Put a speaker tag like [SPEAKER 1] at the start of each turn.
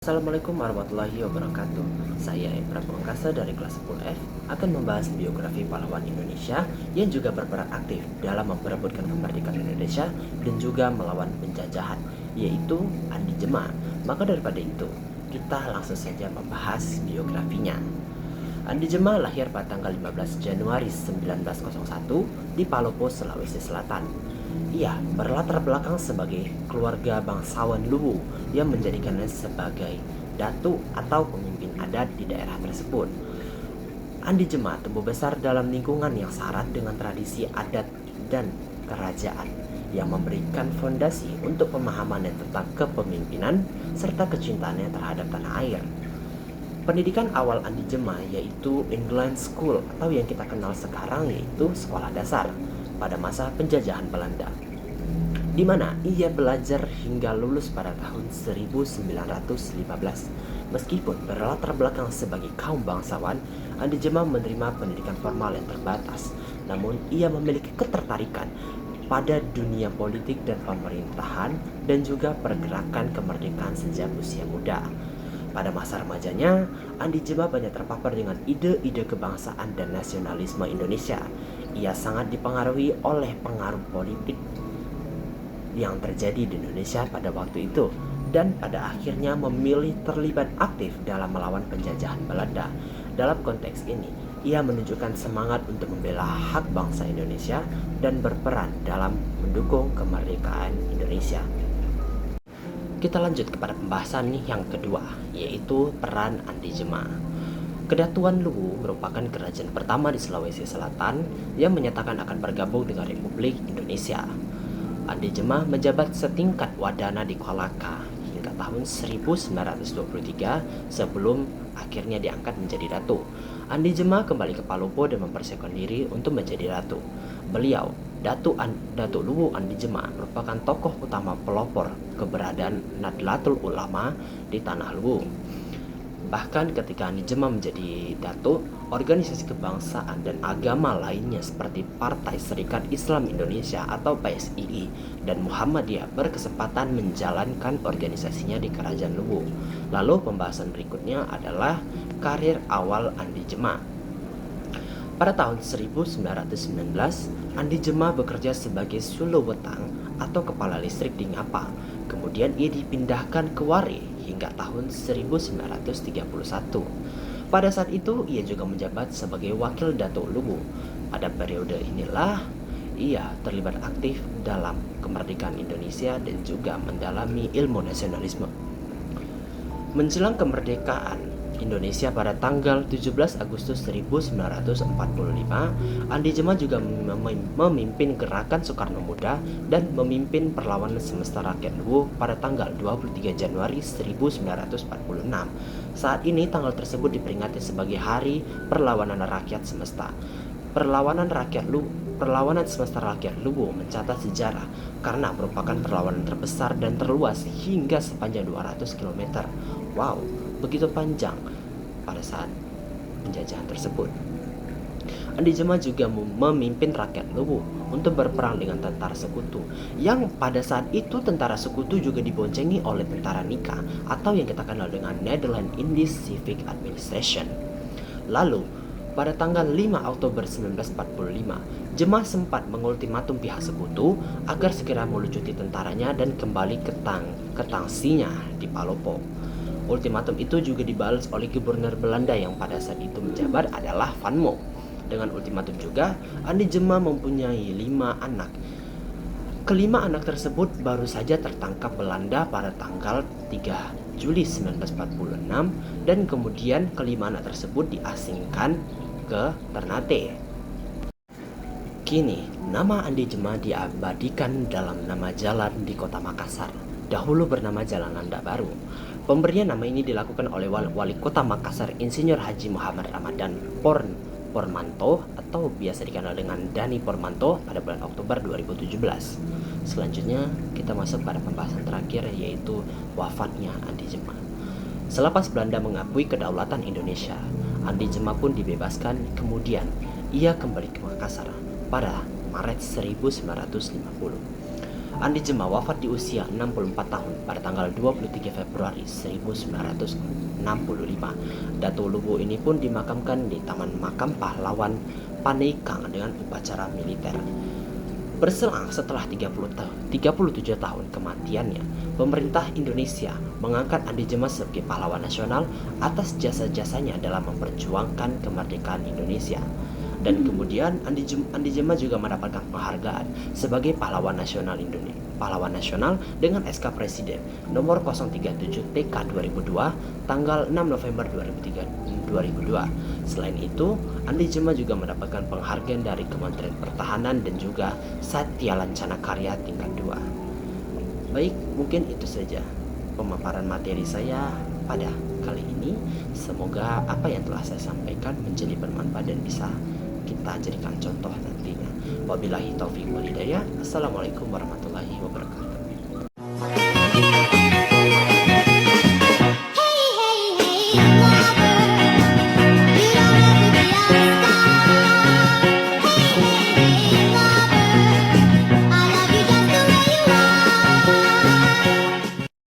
[SPEAKER 1] Assalamualaikum warahmatullahi wabarakatuh. Saya Epra Pengkasa dari kelas 10F akan membahas biografi pahlawan Indonesia yang juga berperan aktif dalam memperebutkan kemerdekaan Indonesia dan juga melawan penjajahan, yaitu Andi Jema. Maka daripada itu, kita langsung saja membahas biografinya. Andi Jema lahir pada tanggal 15 Januari 1901 di Palopo, Sulawesi Selatan. Ia berlatar belakang sebagai keluarga bangsawan Luwu yang menjadikannya sebagai datu atau pemimpin adat di daerah tersebut. Andi Jema tumbuh besar dalam lingkungan yang syarat dengan tradisi adat dan kerajaan yang memberikan fondasi untuk pemahamannya tentang kepemimpinan serta kecintaannya terhadap tanah air. Pendidikan awal Andi Jema yaitu England School atau yang kita kenal sekarang yaitu sekolah dasar pada masa penjajahan Belanda, di mana ia belajar hingga lulus pada tahun 1915. Meskipun berlatar belakang sebagai kaum bangsawan, Andi Jema menerima pendidikan formal yang terbatas, namun ia memiliki ketertarikan pada dunia politik dan pemerintahan dan juga pergerakan kemerdekaan sejak usia muda. Pada masa remajanya, Andi Jema banyak terpapar dengan ide-ide kebangsaan dan nasionalisme Indonesia. Ia sangat dipengaruhi oleh pengaruh politik yang terjadi di Indonesia pada waktu itu dan pada akhirnya memilih terlibat aktif dalam melawan penjajahan Belanda. Dalam konteks ini, ia menunjukkan semangat untuk membela hak bangsa Indonesia dan berperan dalam mendukung kemerdekaan Indonesia. Kita lanjut kepada pembahasan yang kedua, yaitu peran Andi Jema. Kedatuan Luwu merupakan kerajaan pertama di Sulawesi Selatan yang menyatakan akan bergabung dengan Republik Indonesia. Andi Jema menjabat setingkat wadana di Kolaka hingga tahun 1923 sebelum akhirnya diangkat menjadi datu. Andi Jema kembali ke Palopo dan mempersiapkan diri untuk menjadi datu. Beliau, Datu Luwu Andi Jema, merupakan tokoh utama pelopor keberadaan Nahdlatul Ulama di Tanah Luwu. Bahkan ketika Andi Jema menjadi datu, organisasi kebangsaan dan agama lainnya seperti Partai Serikat Islam Indonesia atau PSII dan Muhammadiyah berkesempatan menjalankan organisasinya di Kerajaan Luwu. Lalu pembahasan berikutnya adalah karir awal Andi Jema. Pada tahun 1919, Andi Jema bekerja sebagai sulawetang atau kepala listrik di Ngapa. Kemudian ia dipindahkan ke Wari hingga tahun 1931. Pada saat itu ia juga menjabat sebagai wakil Datuk Luwu. Pada periode inilah ia terlibat aktif dalam kemerdekaan Indonesia dan juga mendalami ilmu nasionalisme. Menjelang kemerdekaan Indonesia pada tanggal 17 Agustus 1945, Andi Jema juga memimpin gerakan Soekarno Muda dan memimpin perlawanan semesta rakyat Luwu pada tanggal 23 Januari 1946. Saat ini tanggal tersebut diperingati sebagai Hari Perlawanan Rakyat Semesta. Perlawanan semesta rakyat Luwu mencatat sejarah karena merupakan perlawanan terbesar dan terluas hingga sepanjang 200 km. Wow, begitu panjang pada saat penjajahan tersebut. Andi Jema juga memimpin rakyat Luwu untuk berperang dengan tentara sekutu, yang pada saat itu tentara sekutu juga diboncengi oleh tentara Nika atau yang kita kenal dengan Netherlands Indies Civic Administration. Lalu pada tanggal 5 Oktober 1945, Jema sempat mengultimatum pihak sekutu agar segera melucuti tentaranya dan kembali ke tangsinya di Palopo. Ultimatum itu juga dibalas oleh gubernur Belanda yang pada saat itu menjabat adalah Van Mo. Dengan ultimatum juga, Andi Jema mempunyai 5 anak. Kelima anak tersebut baru saja tertangkap Belanda pada tanggal 3 Juli 1946 dan kemudian kelima anak tersebut diasingkan ke Ternate. Kini, nama Andi Jema diabadikan dalam nama jalan di kota Makassar, dahulu bernama Jalan Nanda Baru. Pemberian nama ini dilakukan oleh Wali Kota Makassar Insinyur Haji Muhammad Ramadan Pormanto atau biasa dikenal dengan Dani Pormanto pada bulan Oktober 2017. Selanjutnya kita masuk pada pembahasan terakhir yaitu wafatnya Andi Jema. Selepas Belanda mengakui kedaulatan Indonesia, Andi Jema pun dibebaskan. Kemudian ia kembali ke Makassar pada Maret 1950. Andi Jema wafat di usia 64 tahun pada tanggal 23 Februari 1965. Dato Lubu ini pun dimakamkan di Taman Makam Pahlawan Panaikang dengan upacara militer. Berselang setelah 37 tahun kematiannya, pemerintah Indonesia mengangkat Andi Jema sebagai pahlawan nasional atas jasa-jasanya dalam memperjuangkan kemerdekaan Indonesia. Dan kemudian Andi Jema juga mendapatkan penghargaan sebagai pahlawan nasional Indonesia, pahlawan nasional dengan SK Presiden nomor 037 TK 2002 tanggal 6 November 2002. Selain itu, Andi Jema juga mendapatkan penghargaan dari Kementerian Pertahanan dan juga Satya Lancana Karya tingkat 2. Baik, mungkin itu saja pemaparan materi saya pada kali ini. Semoga apa yang telah saya sampaikan menjadi bermanfaat dan bisa kita jadikan contoh nantinya. Wabillahi taufiq wal hidayah. Assalamualaikum warahmatullahi wabarakatuh.